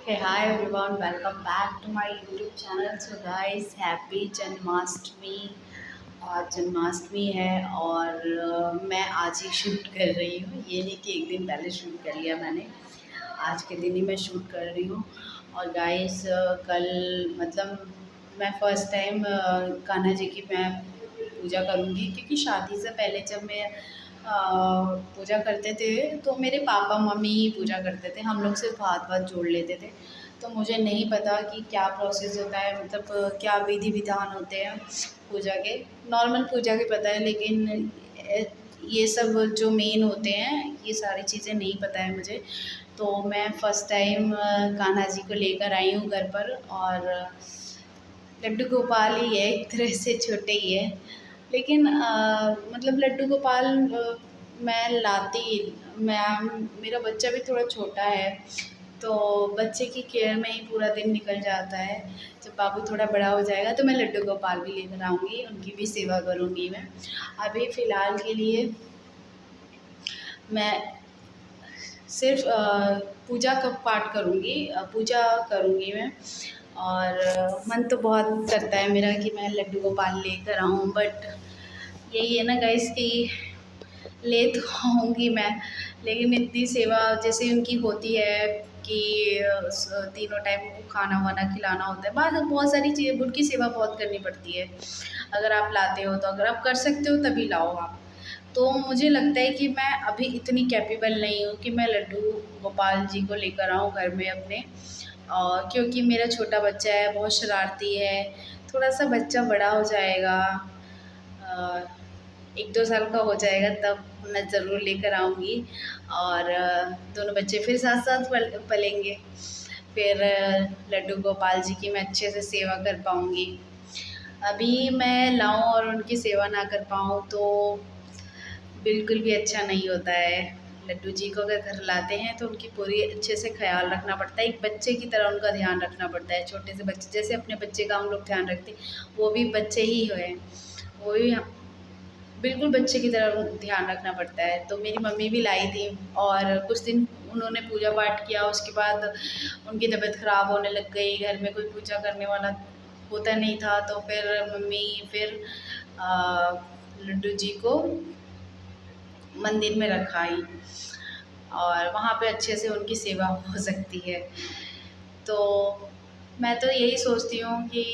Hey, hi everyone, welcome back to my YouTube channel. So guys, happy Janmashtami. आज जन्माष्टमी है और मैं आज ही शूट कर रही हूँ। ये नहीं कि एक दिन पहले शूट कर लिया मैंने, आज के दिन ही मैं शूट कर रही हूँ। और गाइस कल मतलब मैं फ़र्स्ट टाइम कान्हा जी की मैं पूजा करूँगी, क्योंकि शादी से पहले जब मैं पूजा करते थे तो मेरे पापा मम्मी ही पूजा करते थे, हम लोग सिर्फ हाथ वाथ जोड़ लेते थे। तो मुझे नहीं पता कि क्या प्रोसेस होता है, मतलब क्या विधि विधान होते हैं पूजा के। नॉर्मल पूजा के पता है, लेकिन ये सब जो मेन होते हैं ये सारी चीज़ें नहीं पता है मुझे। तो मैं फ़र्स्ट टाइम कान्हा जी को लेकर आई हूँ घर पर। और लड्डू गोपाल ही है, एक तरह से छोटे ही है, लेकिन मतलब लड्डू गोपाल मैं लाती मेरा बच्चा भी थोड़ा छोटा है, तो बच्चे की केयर में ही पूरा दिन निकल जाता है। जब बाबू थोड़ा बड़ा हो जाएगा तो मैं लड्डू गोपाल भी लेकर आऊँगी, उनकी भी सेवा करूँगी मैं। अभी फ़िलहाल के लिए मैं सिर्फ पूजा का पाठ करूँगी, पूजा करूँगी मैं। और मन तो बहुत करता है मेरा कि मैं लड्डू गोपाल लेकर आऊँ, बट यही है ना गाइस कि ले तो आऊँगी मैं, लेकिन इतनी सेवा जैसे उनकी होती है कि तीनों टाइम को खाना वाना खिलाना होता है, बाद बहुत सारी चीज़ें, उनकी सेवा बहुत करनी पड़ती है। अगर आप लाते हो तो, अगर आप कर सकते हो तभी लाओ आप। तो मुझे लगता है कि मैं अभी इतनी कैपेबल नहीं हूँ कि मैं लड्डू गोपाल जी को लेकर आऊँ घर में अपने, क्योंकि मेरा छोटा बच्चा है, बहुत शरारती है। थोड़ा सा बच्चा बड़ा हो जाएगा, 1-2 साल का हो जाएगा, तब मैं ज़रूर लेकर आऊँगी। और दोनों बच्चे फिर साथ साथ पलेंगे, फिर लड्डू गोपाल जी की मैं अच्छे से सेवा कर पाऊँगी। अभी मैं लाऊं और उनकी सेवा ना कर पाऊँ तो बिल्कुल भी अच्छा नहीं होता है। लड्डू जी को अगर घर लाते हैं तो उनकी पूरी अच्छे से ख़्याल रखना पड़ता है, एक बच्चे की तरह उनका ध्यान रखना पड़ता है। छोटे से बच्चे जैसे अपने बच्चे का हम लोग ध्यान रखते हैं, वो भी बच्चे ही हैं, वो भी बिल्कुल बच्चे की तरह ध्यान रखना पड़ता है। तो मेरी मम्मी भी लाई थी और कुछ दिन उन्होंने पूजा पाठ किया, उसके बाद उनकी तबीयत ख़राब होने लग गई, घर में कोई पूजा करने वाला होता नहीं था, तो फिर मम्मी फिर लड्डू जी को मंदिर में रखाई और वहाँ पे अच्छे से उनकी सेवा हो सकती है। तो मैं तो यही सोचती हूँ कि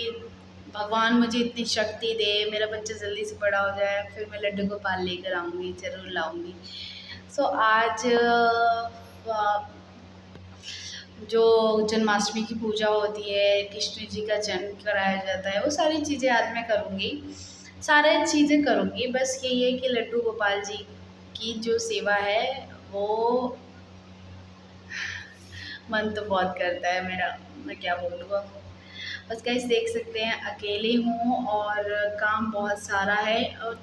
भगवान मुझे इतनी शक्ति दे, मेरा बच्चा जल्दी से बड़ा हो जाए, फिर मैं लड्डू गोपाल लेकर आऊँगी, ज़रूर लाऊँगी। सो आज जो जन्माष्टमी की पूजा होती है, कृष्ण जी का जन्म कराया जाता है, वो सारी चीज़ें आज मैं करूँगी, सारी चीज़ें करूँगी। बस यही है कि लड्डू गोपाल जी की जो सेवा है वो मन तो बहुत करता है मेरा, मैं क्या बोलूँ अब। बस गाइस देख सकते हैं अकेली हूँ और काम बहुत सारा है और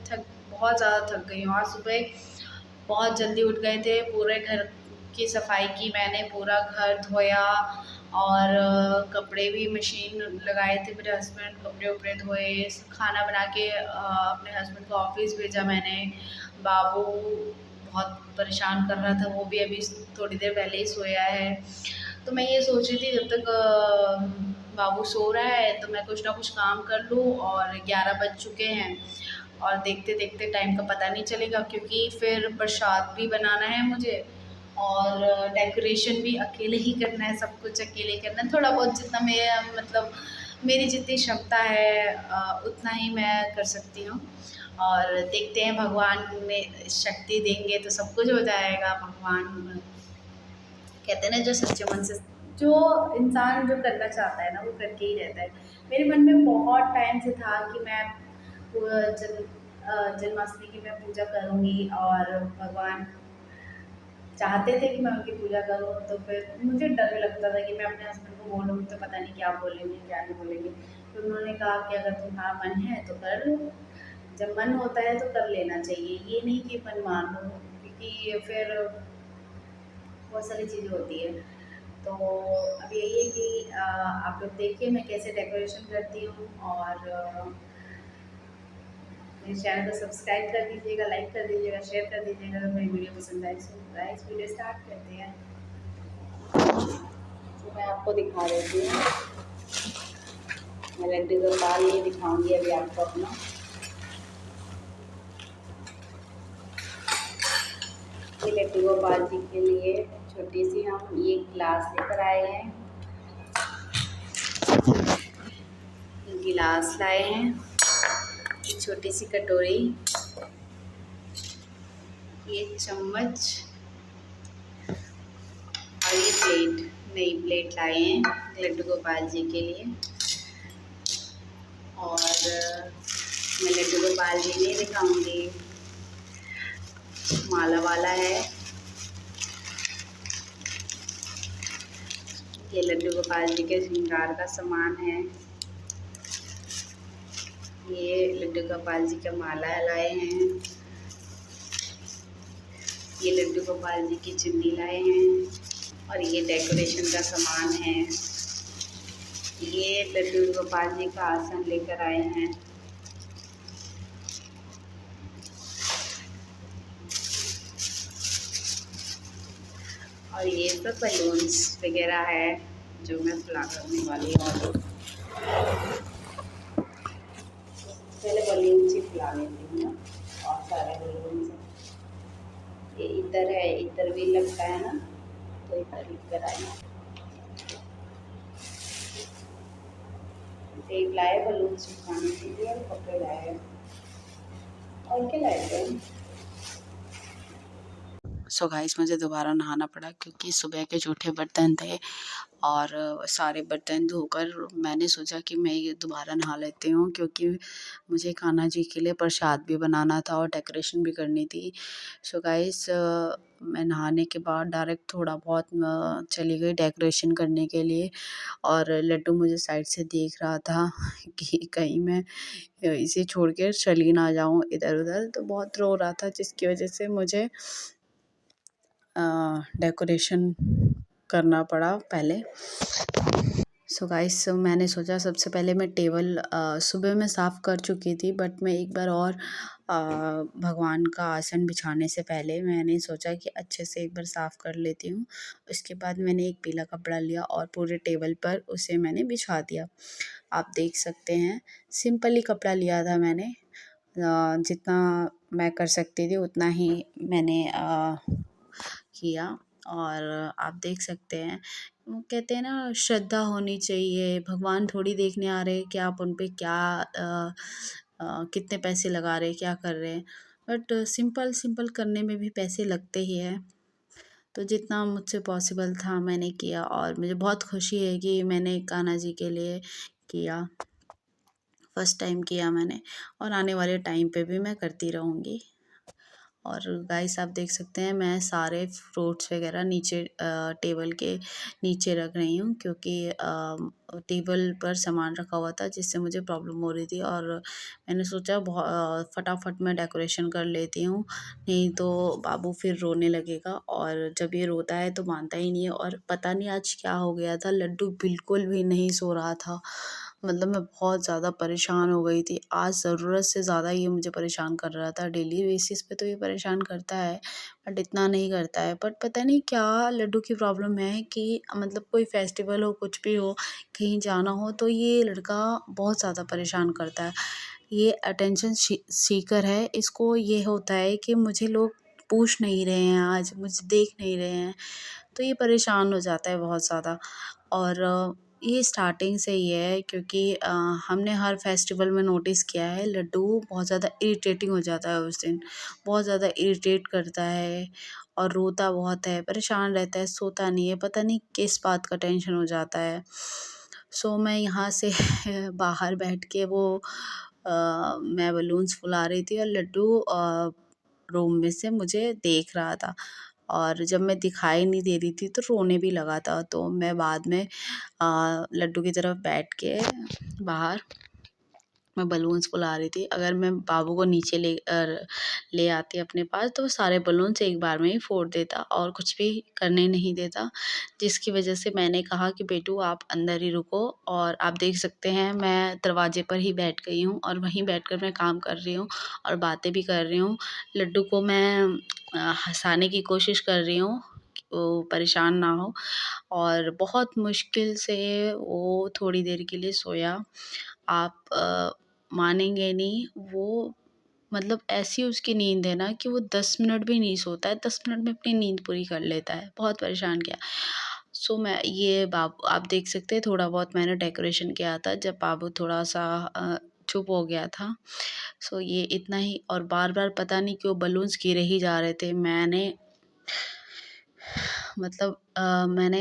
बहुत ज़्यादा थक गई हूँ। आज सुबह बहुत जल्दी उठ गए थे, पूरे घर की सफाई की मैंने, पूरा घर धोया और कपड़े भी मशीन लगाए थे, मेरे हस्बैंड कपड़े उपड़े धोए, खाना बना के अपने हस्बैंड को ऑफिस भेजा मैंने। बाबू बहुत परेशान कर रहा था, वो भी अभी थोड़ी देर पहले ही सोया है। तो मैं ये सोच रही थी जब तक बाबू सो रहा है तो मैं कुछ ना कुछ काम कर लूँ, और 11 बज चुके हैं और देखते देखते टाइम का पता नहीं चलेगा, क्योंकि फिर प्रसाद भी बनाना है मुझे और डेकोरेशन भी अकेले ही करना है, सब कुछ अकेले ही करना है। थोड़ा बहुत जितना मेरा मतलब मेरी जितनी क्षमता है उतना ही मैं कर सकती हूँ, और देखते हैं भगवान में शक्ति देंगे तो सब कुछ हो जाएगा। भगवान कहते हैं ना, जो सच्चे मन से जो इंसान जो करना चाहता है ना वो करके ही रहता है। मेरे मन में बहुत टाइम से था कि मैं जन्माष्टमी की मैं पूजा करूँगी, और भगवान चाहते थे कि मैं उनकी पूजा करूँ। तो फिर मुझे डर लगता था कि मैं अपने हस्बैंड को बोलूँगी तो पता नहीं क्या बोलेंगे क्या नहीं बोलेंगे। फिर उन्होंने कहा कि अगर तुम्हारा मन है तो कर लो, जब मन होता है तो कर लेना चाहिए, ये नहीं कि मन मान लो, क्योंकि फिर बहुत सारी चीज़ें होती है। तो अब यही है कि आप लोग देखिए मैं कैसे डेकोरेशन करती हूँ, और मेरे चैनल को सब्सक्राइब कर दीजिएगा, लाइक कर दीजिएगा, शेयर कर दीजिएगा अगर मेरी वीडियो पसंद आए। सो गाइस वीडियो स्टार्ट करते हैं। तो मैं आपको दिखा देती हूँ। मैं लड्डू गोपाल ये दिखाऊंगी अभी आपको अपना। ये लड्डू गोपाल जी के लिए छोटी सी हम ये गिलास लेकर आए हैं। गिलास लाए हैं, ये छोटी सी कटोरी, ये चम्मच और ये प्लेट, नई प्लेट लाए हैं लड्डू गोपाल जी के लिए। और मैं लड्डू गोपाल जी नहीं दिखाऊंगी, माला वाला है। ये लड्डू गोपाल जी के श्रृंगार का सामान है। ये लड्डू गोपाल जी का माला लाए हैं। ये लड्डू गोपाल जी की चुन्नी लाए हैं और ये डेकोरेशन का सामान है। ये लड्डू गोपाल जी का आसन लेकर आए हैं। और ये सब बलून्स वगैरह है जो मैं फुला करने वाली हूँ। पहले बलून से फुला लेती हूँ ना, और सारे बलून से। ये इधर है, इधर भी लगता है ना, तो इधर लेकर आए। टेप लाए बलून सुखाने के लिए और कपड़े लाए और क्या लाए थे। सो गाइस मुझे दोबारा नहाना पड़ा क्योंकि सुबह के जूठे बर्तन थे और सारे बर्तन धोकर मैंने सोचा कि मैं ये दोबारा नहा लेती हूँ, क्योंकि मुझे कान्हा जी के लिए प्रसाद भी बनाना था और डेकोरेशन भी करनी थी। सो गाइस मैं नहाने के बाद डायरेक्ट थोड़ा बहुत चली गई डेकोरेशन करने के लिए। और लड्डू मुझे साइड से देख रहा था कि कहीं मैं इसे छोड़ कर चली ना जाऊँ इधर उधर, तो बहुत रो रहा था, जिसकी वजह से मुझे डेकोरेशन करना पड़ा पहले। सो गाइस मैंने सोचा सबसे पहले मैं टेबल सुबह में साफ़ कर चुकी थी, बट मैं एक बार और भगवान का आसन बिछाने से पहले मैंने सोचा कि अच्छे से एक बार साफ़ कर लेती हूँ। उसके बाद मैंने एक पीला कपड़ा लिया और पूरे टेबल पर उसे मैंने बिछा दिया। आप देख सकते हैं सिंपल ही कपड़ा लिया था मैंने, जितना मैं कर सकती थी उतना ही मैंने किया। और आप देख सकते हैं, वो कहते हैं ना श्रद्धा होनी चाहिए, भगवान थोड़ी देखने आ रहे हैं कि आप उन पे क्या कितने पैसे लगा रहे हैं, क्या कर रहे हैं। बट सिंपल सिंपल करने में भी पैसे लगते ही हैं। तो जितना मुझसे पॉसिबल था मैंने किया और मुझे बहुत खुशी है कि मैंने कान्हा जी के लिए किया, फर्स्ट टाइम किया मैंने, और आने वाले टाइम पे भी मैं करती रहूँगी। और गाइस आप देख सकते हैं मैं सारे फ्रूट्स वगैरह नीचे टेबल के नीचे रख रही हूँ, क्योंकि टेबल पर सामान रखा हुआ था जिससे मुझे प्रॉब्लम हो रही थी। और मैंने सोचा फटाफट मैं डेकोरेशन कर लेती हूँ, नहीं तो बाबू फिर रोने लगेगा, और जब ये रोता है तो मानता ही नहीं है। और पता नहीं आज क्या हो गया था, लड्डू बिल्कुल भी नहीं सो रहा था। मतलब मैं बहुत ज़्यादा परेशान हो गई थी, आज ज़रूरत से ज़्यादा ये मुझे परेशान कर रहा था। डेली बेसिस पे तो ये परेशान करता है, बट इतना नहीं करता है। बट पता नहीं क्या लड्डू की प्रॉब्लम है कि मतलब कोई फेस्टिवल हो, कुछ भी हो, कहीं जाना हो, तो ये लड़का बहुत ज़्यादा परेशान करता है। ये अटेंशन सीकर है, इसको ये होता है कि मुझे लोग पूछ नहीं रहे हैं, आज मुझे देख नहीं रहे हैं, तो ये परेशान हो जाता है बहुत ज़्यादा। और ये स्टार्टिंग से ही है, क्योंकि हमने हर फेस्टिवल में नोटिस किया है लड्डू बहुत ज़्यादा इरिटेटिंग हो जाता है उस दिन, बहुत ज़्यादा इरिटेट करता है और रोता बहुत है, परेशान रहता है, सोता नहीं है, पता नहीं किस बात का टेंशन हो जाता है। सो मैं यहाँ से बाहर बैठ के मैं बलून्स फुला रही थी और लड्डू रूम में से मुझे देख रहा था, और जब मैं दिखाई नहीं दे रही थी तो रोने भी लगा था। तो मैं बाद में लड्डू की तरफ बैठ के बाहर मैं बलून्स फुला रही थी। अगर मैं बाबू को नीचे ले आती अपने पास, तो वो सारे बलून्स एक बार में ही फोड़ देता और कुछ भी करने नहीं देता, जिसकी वजह से मैंने कहा कि बेटू आप अंदर ही रुको। और आप देख सकते हैं मैं दरवाजे पर ही बैठ गई हूँ और वहीं बैठकर मैं काम कर रही हूँ और बातें भी कर रही हूँ। लड्डू को मैं हँसाने की कोशिश कर रही हूँ वो परेशान ना हो। और बहुत मुश्किल से वो थोड़ी देर के लिए सोया। आप मानेंगे नहीं, वो मतलब ऐसी उसकी नींद है ना कि वो 10 मिनट भी नहीं सोता है, 10 मिनट में अपनी नींद पूरी कर लेता है, बहुत परेशान किया। सो मैं ये बाबू आप देख सकते हैं, थोड़ा बहुत मैंने डेकोरेशन किया था जब बाबू थोड़ा-सा चुप हो गया था। सो ये इतना ही, और बार-बार पता नहीं क्यों बलून्स गिरे ही जा रहे थे। मतलब मैंने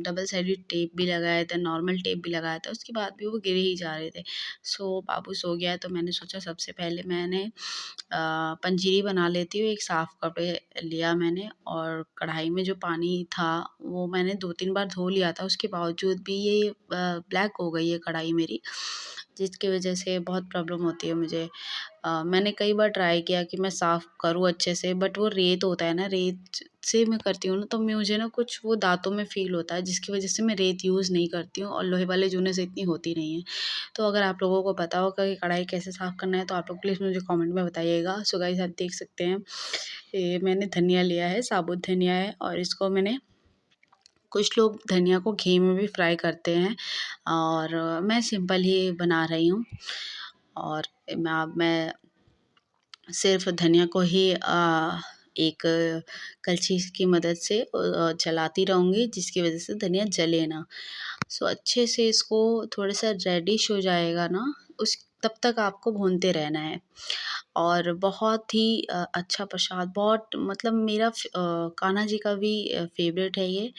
डबल साइडेड टेप भी लगाए थे, नॉर्मल टेप भी लगाया था, उसके बाद भी वो गिरे ही जा रहे थे। सो बाबू सो गया है तो मैंने सोचा सबसे पहले मैंने पंजीरी बना लेती हूँ। एक साफ़ कपड़े लिया मैंने, और कढ़ाई में जो पानी था वो मैंने 2-3 बार धो लिया था, उसके बावजूद भी ये ब्लैक हो गई है कढ़ाई मेरी, जिसकी वज़ह से बहुत प्रॉब्लम होती है मुझे। मैंने कई बार ट्राई किया कि मैं साफ़ करूँ अच्छे से, बट वो रेत होता है ना, रेत से मैं करती हूँ ना तो मुझे ना कुछ वो दाँतों में फ़ील होता है, जिसकी वज़ह से मैं रेत यूज़ नहीं करती हूँ, और लोहे वाले जूने से इतनी होती नहीं है। तो अगर आप लोगों को पता होगा कि कढ़ाई कैसे साफ़ करना है तो आप लोग प्लीज़ मुझे कमेंट में बताइएगा। सो गाइस, आप देख सकते हैं, ये मैंने धनिया लिया है, साबुत धनिया है, और इसको मैंने, कुछ लोग धनिया को घी में भी फ्राई करते हैं, और मैं सिंपल ही बना रही हूँ। और मैं सिर्फ़ धनिया को ही एक कलछी की मदद से चलाती रहूँगी, जिसकी वज़ह से धनिया जले ना। सो अच्छे से इसको थोड़ा-सा रेडिश हो जाएगा ना, उस तब तक आपको भूनते रहना है। और बहुत ही अच्छा प्रसाद, बहुत मतलब मेरा कान्हा जी का भी फ़ेवरेट है ये,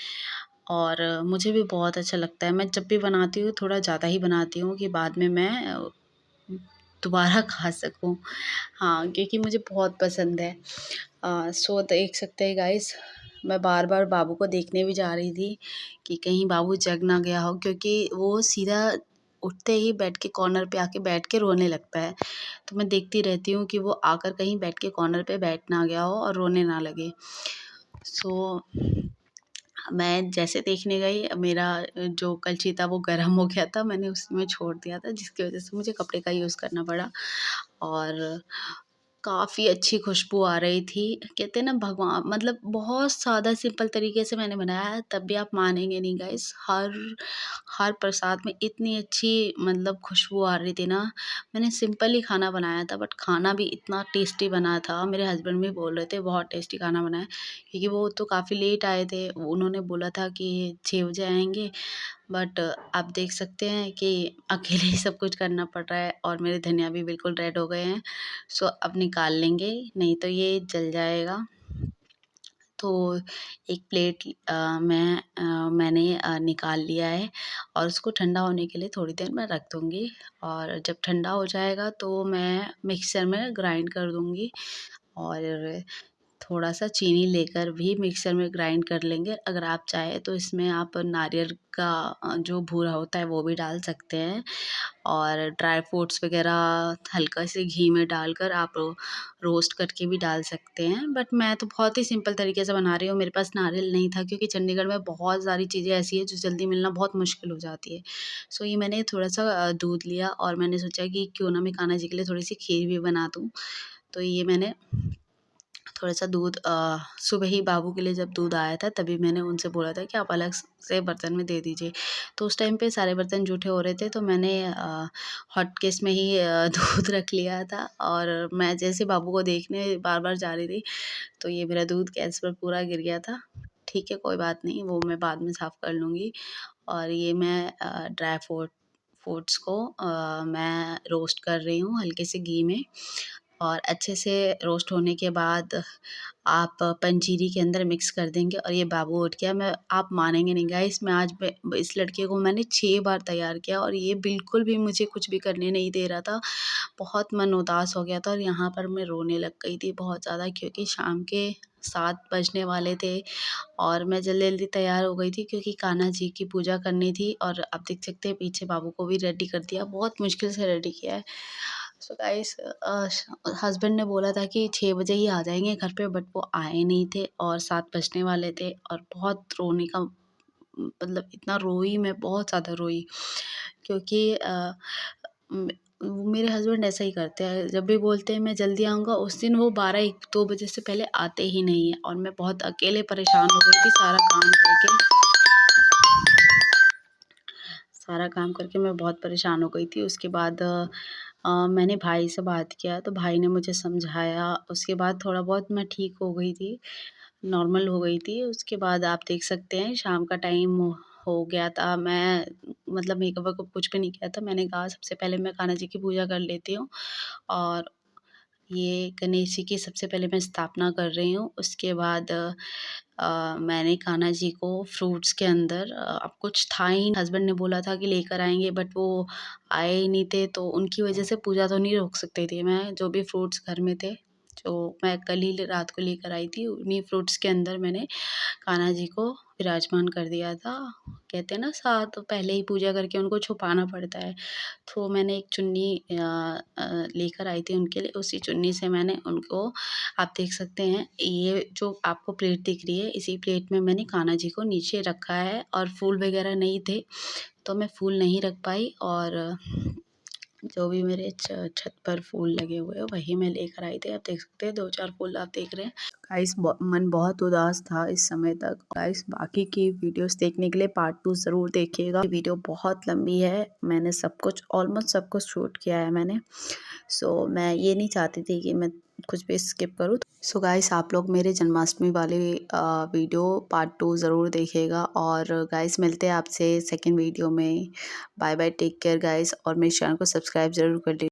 और मुझे भी बहुत अच्छा लगता है। मैं जब भी बनाती हूँ थोड़ा ज़्यादा ही बनाती हूँ कि बाद में मैं दोबारा खा सकूँ। हाँ, क्योंकि मुझे बहुत पसंद है। सो देख सकते हैं गाइस, मैं बार-बार बाबू को देखने भी जा रही थी कि कहीं बाबू जग ना गया हो, क्योंकि वो सीधा उठते ही बेड के कॉर्नर पे आके बैठ के रोने लगता है। तो मैं देखती रहती हूँ कि वो आकर कहीं बेड के कॉर्नर पे बैठ ना गया हो और रोने ना लगे। सो मैं जैसे देखने गई, मेरा जो कलछी था वो गरम हो गया था, मैंने उसमें छोड़ दिया था, जिसकी वज़ह से मुझे कपड़े का यूज़ करना पड़ा। और काफ़ी अच्छी खुशबू आ रही थी। कहते हैं ना, भगवान मतलब बहुत सादा सिंपल तरीके से मैंने बनाया है, तब भी आप मानेंगे नहीं गाइस, हर हर प्रसाद में इतनी अच्छी मतलब खुशबू आ रही थी ना। मैंने सिंपल ही खाना बनाया था, बट खाना भी इतना टेस्टी बना था। मेरे हस्बैंड भी बोल रहे थे बहुत टेस्टी खाना बना है, क्योंकि वो तो काफ़ी लेट आए थे। उन्होंने बोला था कि 6 बजे आएँगे, बट आप देख सकते हैं कि अकेले ही सब कुछ करना पड़ रहा है, और मेरे धनिया भी बिल्कुल रेड हो गए हैं। सो अब निकाल लेंगे, नहीं तो ये जल जाएगा। तो एक प्लेट मैंने निकाल लिया है, और उसको ठंडा होने के लिए थोड़ी देर मैं रख दूँगी, और जब ठंडा हो जाएगा तो मैं मिक्सर में ग्राइंड कर दूँगी, और थोड़ा-सा चीनी लेकर भी मिक्सर में ग्राइंड कर लेंगे। अगर आप चाहें तो इसमें आप नारियल का जो भूरा होता है वो भी डाल सकते हैं, और ड्राई फ्रूट्स वग़ैरह हल्का से घी में डालकर आप रोस्ट करके भी डाल सकते हैं। बट मैं तो बहुत ही सिंपल तरीके से बना रही हूँ, मेरे पास नारियल नहीं था, क्योंकि चंडीगढ़ में बहुत सारी चीज़ें ऐसी हैं जो जल्दी मिलना बहुत मुश्किल हो जाती है। सो ये मैंने थोड़ा-सा दूध लिया, और मैंने सोचा कि क्यों ना मैं कान्हा जी के लिए थोड़ी-सी खीर भी बना दूँ। तो ये मैंने थोड़ा-सा दूध सुबह ही बाबू के लिए जब दूध आया था, तभी मैंने उनसे बोला था कि आप अलग से बर्तन में दे दीजिए। तो उस टाइम पे सारे बर्तन जूठे हो रहे थे, तो मैंने हॉटकेस में ही दूध रख लिया था, और मैं जैसे बाबू को देखने बार-बार जा रही थी, तो ये मेरा दूध गैस पर पूरा गिर गया था। ठीक है, कोई बात नहीं, वो मैं बाद में साफ़ कर लूँगी। और ये मैं ड्राई फ्रूट्स को मैं रोस्ट कर रही हूँ हल्के से घी में, और अच्छे से रोस्ट होने के बाद आप पंजीरी के अंदर मिक्स कर देंगे, और ये बाबू उठ गया। मैं आप मानेंगे नहीं गाइस, मैं आज इस लड़के को मैंने 6 बार तैयार किया, और ये बिल्कुल भी मुझे कुछ भी करने नहीं दे रहा था। बहुत मन उदास हो गया था, और यहाँ पर मैं रोने लग गई थी बहुत ज़्यादा, क्योंकि शाम के 7 बजने वाले थे, और मैं जल्दी-जल्दी तैयार हो गई थी, क्योंकि कान्हा जी की पूजा करनी थी। और आप देख सकते हैं पीछे बाबू को भी रेडी कर दिया, बहुत मुश्किल से रेडी किया है। सो गाइस, हस्बैंड ने बोला था कि 6 बजे ही आ जाएँगे घर पे, बट वो आए नहीं थे, और 7 बजने वाले थे, और बहुत रोने का मतलब इतना रोई मैं, बहुत ज़्यादा रोई, क्योंकि वो मेरे हस्बैंड ऐसा ही करते हैं, जब भी बोलते हैं मैं जल्दी आऊँगा, उस दिन वो 12-1-2 बजे से पहले आते ही नहीं हैं और मैं बहुत अकेले परेशान हो गई थी सारा काम करके मैं बहुत परेशान हो गई थी। उसके बाद मैंने भाई से बात किया तो भाई ने मुझे समझाया, उसके बाद थोड़ा बहुत मैं ठीक हो गई थी, नॉर्मल हो गई थी। उसके बाद आप देख सकते हैं शाम का टाइम हो गया था, मैं मतलब मेकअप वेकअप कुछ भी नहीं किया था। मैंने कहा सबसे पहले मैं कान्हा जी की पूजा कर लेती हूँ और ये गणेश जी की सबसे पहले मैं स्थापना कर रही हूँ। उसके बाद मैंने कान्हा जी को फ्रूट्स के अंदर अब कुछ था ही, हस्बैंड ने बोला था कि लेकर आएँगे बट वो आए ही नहीं थे, तो उनकी वजह से पूजा तो नहीं रोक सकती थी मैं। जो भी फ्रूट्स घर में थे, जो मैं कल ही रात को लेकर आई थी, उन्हीं फ्रूट्स के अंदर मैंने कान्हा जी को विराजमान कर दिया था। कहते हैं ना, साथ पहले ही पूजा करके उनको छुपाना पड़ता है। तो मैंने एक चुन्नी लेकर आई थी उनके लिए, उसी चुन्नी से मैंने उनको, आप देख सकते हैं ये जो आपको प्लेट दिख रही है, इसी प्लेट में मैंने कान्हा जी को नीचे रखा है और फूल वगैरह नहीं थे, तो मैं फूल नहीं रख पाई और जो भी मेरे छत पर फूल लगे हुए हैं वही मैं लेकर आई थी। आप देख सकते हैं 2-4 फूल आप देख रहे हैं। गाइस मन बहुत उदास था इस समय तक। गाइस बाकी की वीडियोस देखने के लिए पार्ट 2 ज़रूर देखिएगा। वीडियो बहुत लंबी है, मैंने सब कुछ ऑलमोस्ट सब कुछ शूट किया है मैंने। सो मैं ये नहीं चाहती थी कि मैं कुछ भी स्किप करूँ। सो गाइस आप लोग मेरे जन्माष्टमी वाले वीडियो पार्ट 2 ज़रूर देखिएगा और गाइस मिलते हैं आपसे सेकंड वीडियो में। Bye bye, take care guys और मेरे चैनल को सब्सक्राइब ज़रूर कर लीजिए।